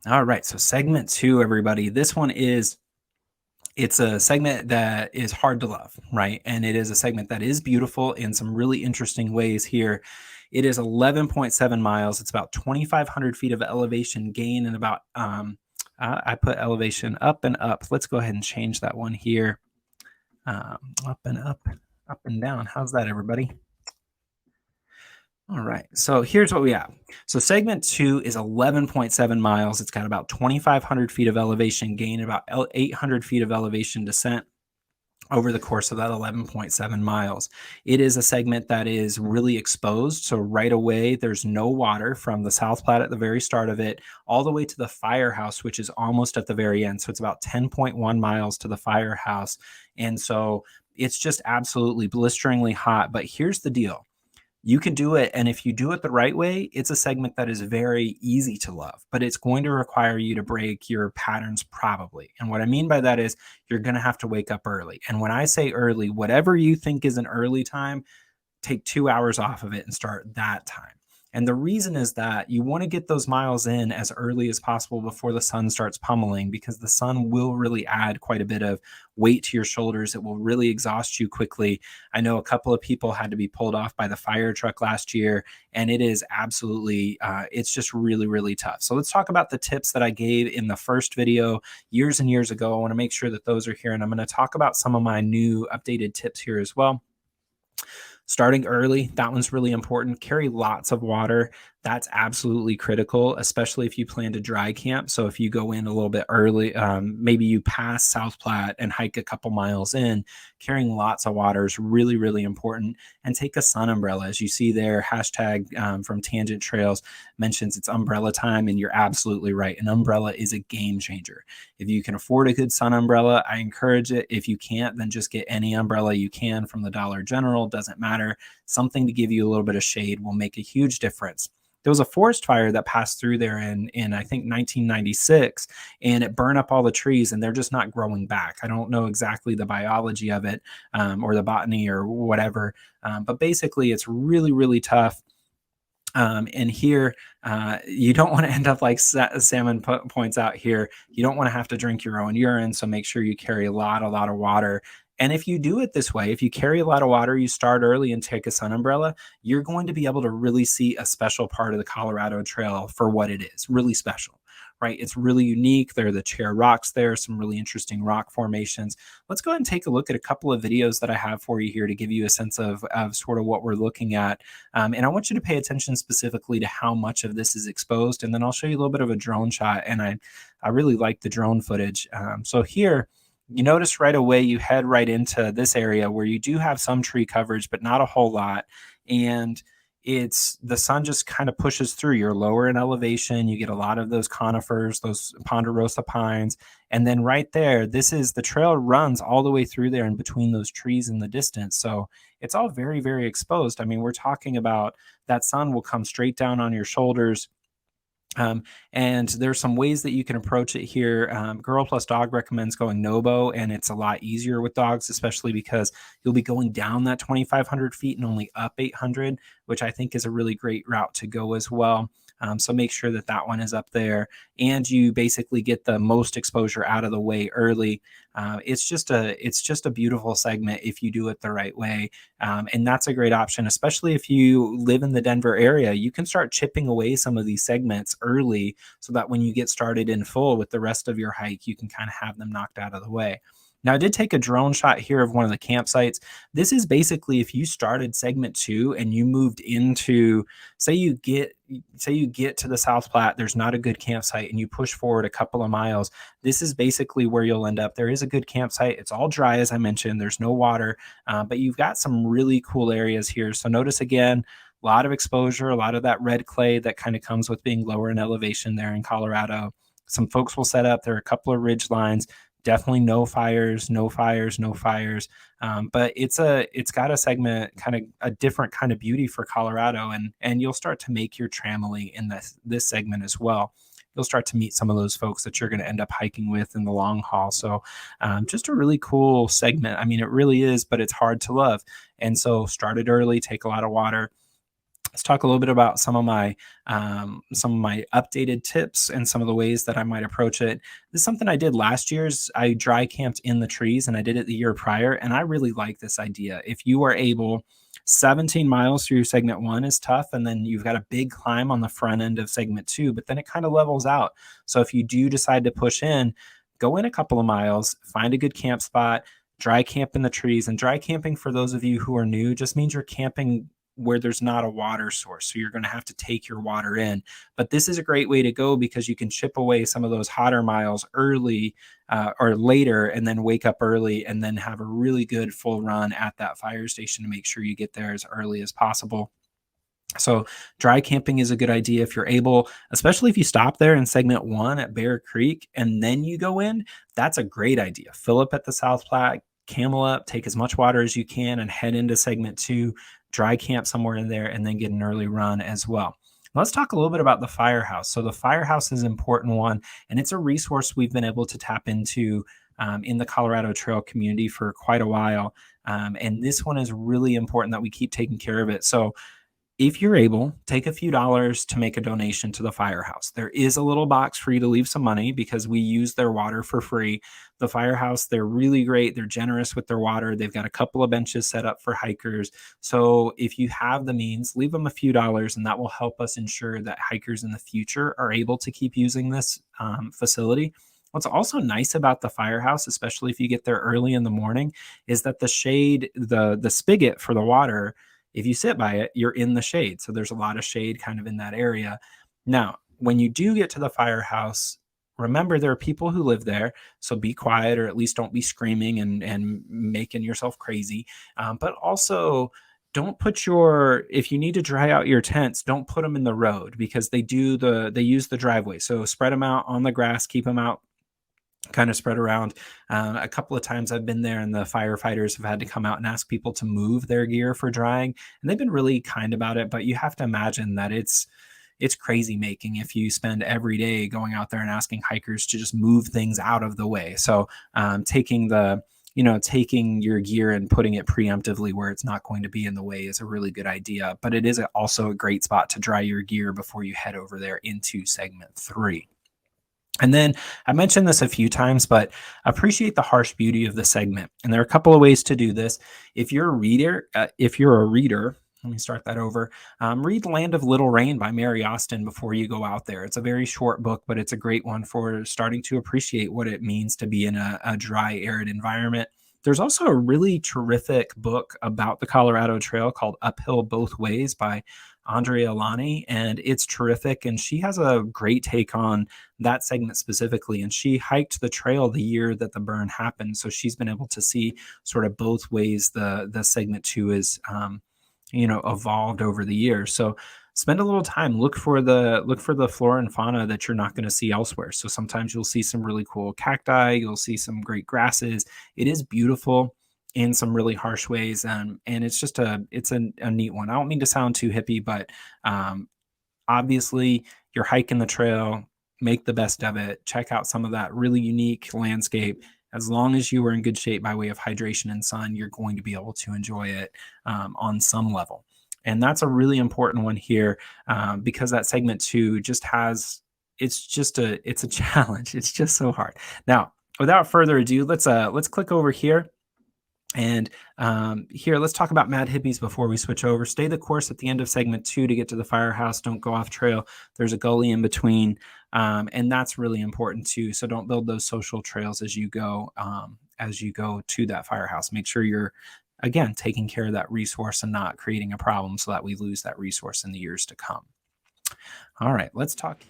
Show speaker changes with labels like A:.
A: All right, so segment two, everybody. This one is it's a segment that is hard to love, right? And it is a segment that is beautiful in some really interesting ways here. It is 11.7 miles. It's about 2,500 feet of elevation gain and about, I put elevation up and up. Let's go ahead and change that one here. Up and up, up and down. How's that, everybody? All right, so here's what we have. So segment two is 11.7 miles. It's got about 2,500 feet of elevation gain, about 800 feet of elevation descent over the course of that 11.7 miles. It is a segment that is really exposed. So right away, there's no water from the South Platte at the very start of it, all the way to the firehouse, which is almost at the very end. So it's about 10.1 miles to the firehouse. And so it's just absolutely blisteringly hot. But here's the deal. You can do it, and if you do it the right way, it's a segment that is very easy to love, but it's going to require you to break your patterns probably. And what I mean by that is you're going to have to wake up early. And when I say early, whatever you think is an early time, take 2 hours off of it and start that time. And the reason is that you want to get those miles in as early as possible before the sun starts pummeling, because the sun will really add quite a bit of weight to your shoulders. It will really exhaust you quickly. I know a couple of people had to be pulled off by the fire truck last year, and it is absolutely, it's just really, really tough. So let's talk about the tips that I gave in the first video years and years ago. I want to make sure that those are here, and I'm going to talk about some of my new updated tips here as well. Starting early, that one's really important. Carry lots of water. That's absolutely critical, especially if you plan to dry camp. So if you go in a little bit early, maybe you pass South Platte and hike a couple miles in, carrying lots of water is really, really important. And take a sun umbrella. As you see there, hashtag from Tangent Trails mentions it's umbrella time, and you're absolutely right. An umbrella is a game changer. If you can afford a good sun umbrella, I encourage it. If you can't, then just get any umbrella you can from the Dollar General. Doesn't matter. Something to give you a little bit of shade will make a huge difference. There was a forest fire that passed through there in I think 1996, and it burned up all the trees, and they're just not growing back. I don't know exactly the biology of it, or the botany or whatever, but basically it's really, really tough. And here, you don't want to end up like Salmon points out here. You don't want to have to drink your own urine. So make sure you carry a lot of water. And if you do it this way, if you carry a lot of water, you start early and take a sun umbrella, you're going to be able to really see a special part of the Colorado Trail for what it is, really special, right? It's really unique. There are the chair rocks there, some really interesting rock formations. Let's go ahead and take a look at a couple of videos that I have for you here to give you a sense of sort of what we're looking at. And I want you to pay attention specifically to how much of this is exposed. And then I'll show you a little bit of a drone shot. And I really like the drone footage. So here, you notice right away you head right into this area where you do have some tree coverage, but not a whole lot. And it's the sun just kind of pushes through. You're lower in elevation. You get a lot of those conifers, those ponderosa pines. And then right there, this is the trail runs all the way through there and between those trees in the distance. So it's all very, very exposed. I mean, we're talking about that sun will come straight down on your shoulders. And there's some ways that you can approach it here. Girl Plus Dog recommends going Nobo, and it's a lot easier with dogs, especially because you'll be going down that 2,500 feet and only up 800, which I think is a really great route to go as well. So make sure that that one is up there, and you basically get the most exposure out of the way early. It's just a beautiful segment if you do it the right way, and that's a great option, especially if you live in the Denver area. You can start chipping away some of these segments early, so that when you get started in full with the rest of your hike, you can kind of have them knocked out of the way. Now, I did take a drone shot here of one of the campsites. This is basically if you started segment two and you moved into, say you get to the South Platte, there's not a good campsite, and you push forward a couple of miles. This is basically where you'll end up. There is a good campsite. It's all dry, as I mentioned. There's no water, but you've got some really cool areas here. So notice again, a lot of exposure, a lot of that red clay that kind of comes with being lower in elevation there in Colorado. Some folks will set up. There are a couple of ridge lines. Definitely no fires. But it's got a segment, kind of a different kind of beauty for Colorado, and you'll start to make your tramily in this segment as well. You'll start to meet some of those folks that you're going to end up hiking with in the long haul. So just a really cool segment. I mean, it really is, but it's hard to love. And so start it early, take a lot of water. Let's talk a little bit about some of my updated tips and some of the ways that I might approach it. This is something I did last year's. I dry camped in the trees, and I did it the year prior, and I really like this idea. If you are able, 17 miles through segment one is tough, and then you've got a big climb on the front end of segment two, but then it kind of levels out. So if you do decide to push in, go in a couple of miles, find a good camp spot, dry camp in the trees. And dry camping, for those of you who are new, just means you're camping where there's not a water source. So you're going to have to take your water in. But this is a great way to go because you can chip away some of those hotter miles early or later, and then wake up early and then have a really good full run at that fire station to make sure you get there as early as possible. So dry camping is a good idea if you're able, especially if you stop there in segment one at Bear Creek and then you go in. That's a great idea. Fill up at the South Platte, camel up, take as much water as you can, and head into segment two, dry camp somewhere in there, and then get an early run as well. Let's talk a little bit about the firehouse. So the firehouse is an important one, and it's a resource we've been able to tap into in the Colorado Trail community for quite a while. And this one is really important that we keep taking care of it. So if you're able, take a few dollars to make a donation to the firehouse. There is a little box for you to leave some money because we use their water for free. The firehouse, they're really great. They're generous with their water. They've got a couple of benches set up for hikers. So if you have the means, leave them a few dollars, and that will help us ensure that hikers in the future are able to keep using this facility. What's also nice about the firehouse, especially if you get there early in the morning, is that the shade, the spigot for the water, if you sit by it, you're in the shade. So there's a lot of shade kind of in that area. Now, when you do get to the firehouse, remember there are people who live there. So be quiet, or at least don't be screaming and making yourself crazy. But also, don't put if you need to dry out your tents, don't put them in the road because they use the driveway. So spread them out on the grass, keep them out kind of spread around. A couple of times I've been there, and the firefighters have had to come out and ask people to move their gear for drying, and they've been really kind about it. But you have to imagine that it's crazy making if you spend every day going out there and asking hikers to just move things out of the way. So taking your gear and putting it preemptively where it's not going to be in the way is a really good idea. But it is also a great spot to dry your gear before you head over there into segment three. And then I mentioned this a few times, but appreciate the harsh beauty of the segment. And there are a couple of ways to do this. If you're a reader, let me start that over. Read Land of Little Rain by Mary Austin before you go out there. It's a very short book, but it's a great one for starting to appreciate what it means to be in a dry, arid environment. There's also a really terrific book about the Colorado Trail called Uphill Both Ways by Andrea Alani, and it's terrific. And she has a great take on that segment specifically. And she hiked the trail the year that the burn happened. So she's been able to see sort of both ways the segment two is evolved over the years. So spend a little time, look for the flora and fauna that you're not going to see elsewhere. So sometimes you'll see some really cool cacti, you'll see some great grasses. It is beautiful in some really harsh ways, and it's just a neat one. I don't mean to sound too hippie, but obviously you're hiking the trail, make the best of it, check out some of that really unique landscape. As long as you are in good shape by way of hydration and sun, you're going to be able to enjoy it on some level. And that's a really important one here because that segment two just it's a challenge. It's just so hard. Now, without further ado, let's click over here. And here, let's talk about Mad Hippies before we switch over. Stay the course at the end of segment two to get to the firehouse. Don't go off trail. There's a gully in between, and that's really important too. So don't build those social trails as you go to that firehouse. Make sure you're, again, taking care of that resource and not creating a problem so that we lose that resource in the years to come. All right, let's talk.